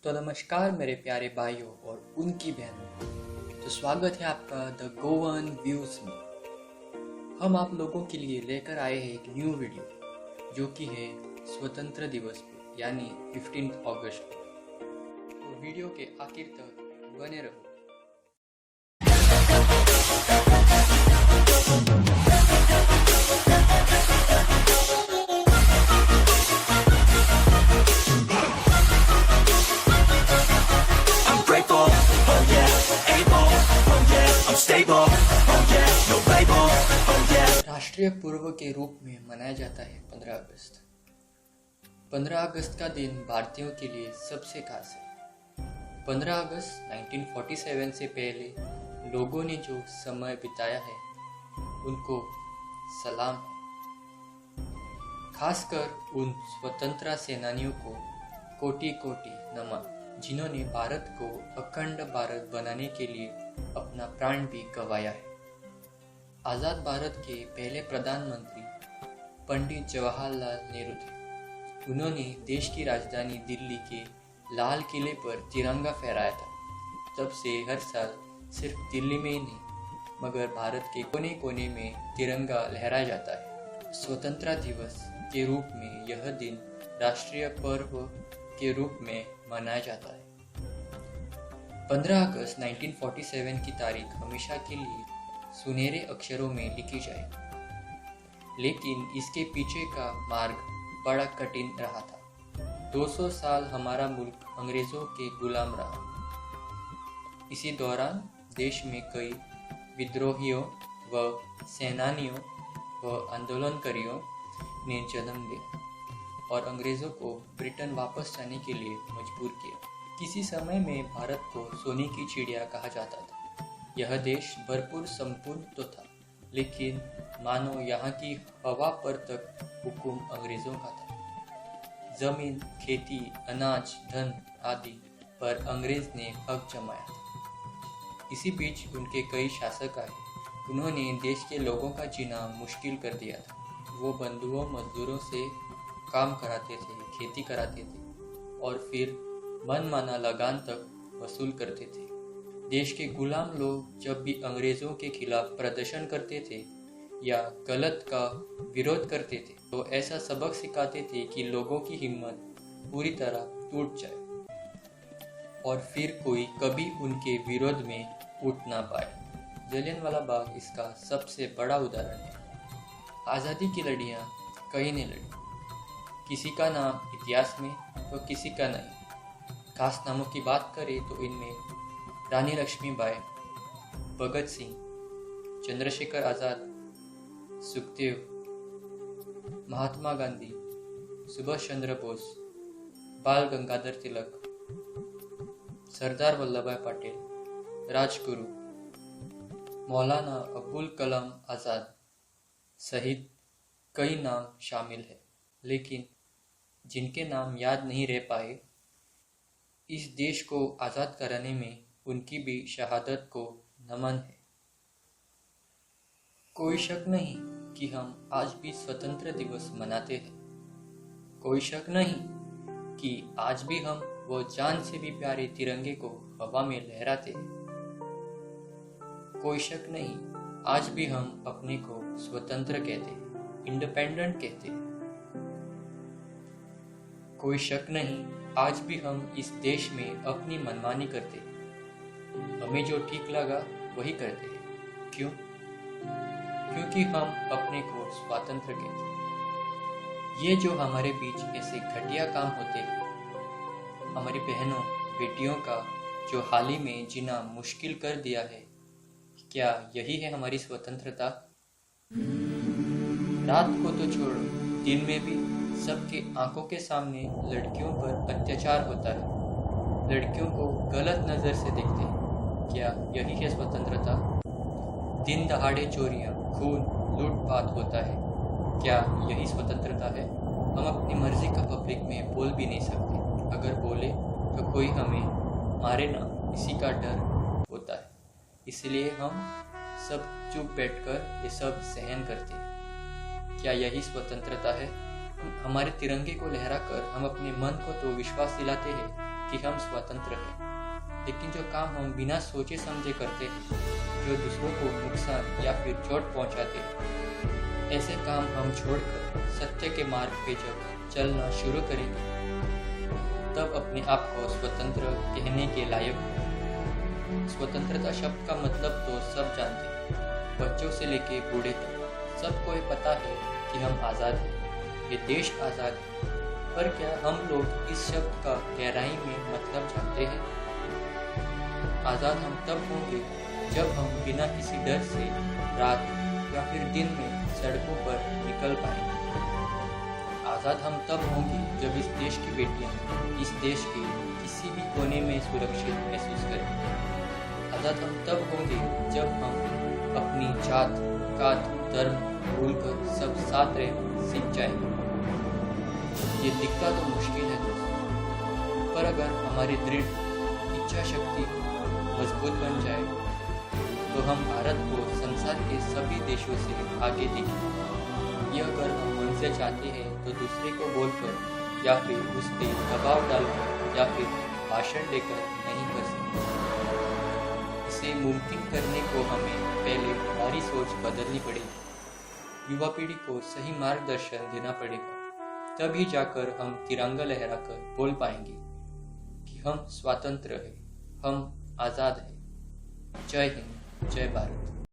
तो नमस्कार मेरे प्यारे भाइयों और उनकी बहनों। तो स्वागत है आपका द गोवन व्यूज में। हम आप लोगों के लिए लेकर आए हैं एक न्यू वीडियो जो कि है स्वतंत्र दिवस पे यानी 15 अगस्त पे। तो वीडियो के आखिर तक बने रहो। राष्ट्रीय पर्व के रूप में मनाया जाता है 15 अगस्त। 15 अगस्त का दिन भारतीयों के लिए सबसे खास है। 15 अगस्त 1947 से पहले लोगों ने जो समय बिताया है उनको सलाम है। खासकर उन स्वतंत्रता सेनानियों को कोटि कोटि नमन जिन्होंने भारत को अखंड भारत बनाने के लिए अपना प्राण भी गंवाया है। आज़ाद भारत के पहले प्रधानमंत्री पंडित जवाहरलाल नेहरू थे। उन्होंने देश की राजधानी दिल्ली के लाल किले पर तिरंगा फहराया था। तब से हर साल सिर्फ दिल्ली में ही नहीं मगर भारत के कोने कोने में तिरंगा लहराया जाता है। स्वतंत्रता दिवस के रूप में यह दिन राष्ट्रीय पर्व के रूप में मनाया जाता है। 15 अगस्त 1947 की तारीख हमेशा के लिए सुनहरे अक्षरों में लिखी जाए, लेकिन इसके पीछे का मार्ग बड़ा कठिन रहा था। 200 साल हमारा मुल्क अंग्रेजों के गुलाम रहा। इसी दौरान देश में कई विद्रोहियों व सेनानियों व आंदोलनकारियों ने जन्म लिया और अंग्रेजों को ब्रिटेन वापस जाने के लिए मजबूर किया। किसी समय में भारत को सोने की चिड़िया कहा जाता था। यह देश भरपूर संपूर्ण तो था, लेकिन मानो यहाँ की हवा पर तक हुक्म अंग्रेजों का था। जमीन, खेती, अनाज, धन आदि पर अंग्रेज ने हक जमाया था। इसी बीच उनके कई शासक आए। उन्होंने देश के लोगों का जीना मुश्किल कर दिया था। वो बंधुओं मजदूरों से काम कराते थे, खेती कराते थे और फिर मनमाना लगान तक वसूल करते थे। देश के गुलाम लोग जब भी अंग्रेजों के खिलाफ प्रदर्शन करते थे या गलत का विरोध करते थे तो ऐसा सबक सिखाते थे कि लोगों की हिम्मत पूरी तरह टूट जाए और फिर कोई कभी उनके विरोध में उठ ना पाए। जलियांवाला बाग इसका सबसे बड़ा उदाहरण है। आज़ादी की लड़ाइयाँ कई ने लड़ी, किसी का नाम इतिहास में तो किसी का नहीं। खास नामों की बात करें तो इनमें रानी लक्ष्मीबाई, भगत सिंह, चंद्रशेखर आज़ाद, सुखदेव, महात्मा गांधी, सुभाष चंद्र बोस, बाल गंगाधर तिलक, सरदार वल्लभभाई पटेल, राजगुरु, मौलाना अबुल कलाम आज़ाद सहित कई नाम शामिल है। लेकिन जिनके नाम याद नहीं रह पाए, इस देश को आज़ाद कराने में उनकी भी शहादत को नमन है। कोई शक नहीं कि हम आज भी स्वतंत्र दिवस मनाते हैं। कोई शक नहीं कि आज भी हम वो जान से भी प्यारे तिरंगे को हवा में लहराते हैं। कोई शक नहीं आज भी हम अपने को स्वतंत्र कहते हैं, इंडिपेंडेंट कहते हैं। कोई शक नहीं आज भी हम इस देश में अपनी मनमानी करते हैं। हमें जो ठीक लगा वही करते हैं। क्यों? क्योंकि हम अपने को स्वतंत्र कहते हैं। ये जो हमारे बीच ऐसे घटिया काम होते हैं, हमारी बहनों बेटियों का जो हाल ही में जीना मुश्किल कर दिया है, क्या यही है हमारी स्वतंत्रता? रात को तो छोड़ो, दिन में भी सबके आंखों के सामने लड़कियों पर अत्याचार होता है। लड़कियों को गलत नज़र से देखते हैं। क्या यही है स्वतंत्रता? दिन दहाड़े चोरियां, खून, लूटपाट होता है। क्या यही स्वतंत्रता है? हम अपनी मर्जी का पब्लिक में बोल भी नहीं सकते। अगर बोले तो कोई हमें मारे ना, इसी का डर होता है। इसलिए हम सब चुप बैठकर ये सब सहन करते हैं। क्या यही स्वतंत्रता है? हमारे तिरंगे को लहराकर हम अपने मन को तो विश्वास दिलाते हैं कि हम स्वतंत्र हैं, लेकिन जो काम हम बिना सोचे समझे करते हैं, जो दूसरों को नुकसान या फिर चोट पहुंचाते हैं, ऐसे काम हम छोड़कर सत्य के मार्ग पे जब चलना शुरू करेंगे, तब अपने आप को स्वतंत्र कहने के लायक हो। स्वतंत्रता शब्द का मतलब तो सब जानते हैं, बच्चों से लेके बूढ़े तक सबको ये पता है कि हम आज़ाद हैं, ये देश आज़ाद है। पर क्या हम लोग इस शब्द का गहराई में मतलब जानते हैं? आज़ाद हम तब होंगे जब हम बिना किसी डर से रात या फिर दिन में सड़कों पर निकल पाएंगे। आज़ाद हम तब होंगे जब इस देश की बेटियां इस देश के किसी भी कोने में सुरक्षित महसूस करें। आज़ाद हम तब होंगे जब हम अपनी जात, कात, धर्म भूलकर सब साथ रहना सीख जाएंगे। ये दिखता तो मुश्किल है दोस्तों, पर अगर हमारी दृढ़ इच्छा शक्ति मजबूत बन जाए तो हम भारत को संसार के सभी देशों से आगे देखेंगे। ये अगर हम मन से चाहते हैं तो दूसरे को बोलकर या फिर उस पर दबाव डालकर या फिर भाषण देकर नहीं कर सकते। इसे मुमकिन करने को हमें पहले हमारी सोच बदलनी पड़ेगी। युवा पीढ़ी को सही मार्गदर्शन देना पड़ेगा, तभी जाकर हम तिरंगा लहराकर बोल पाएंगे कि हम स्वतंत्र हैं, हम आज़ाद हैं। जय हिंद, जय भारत।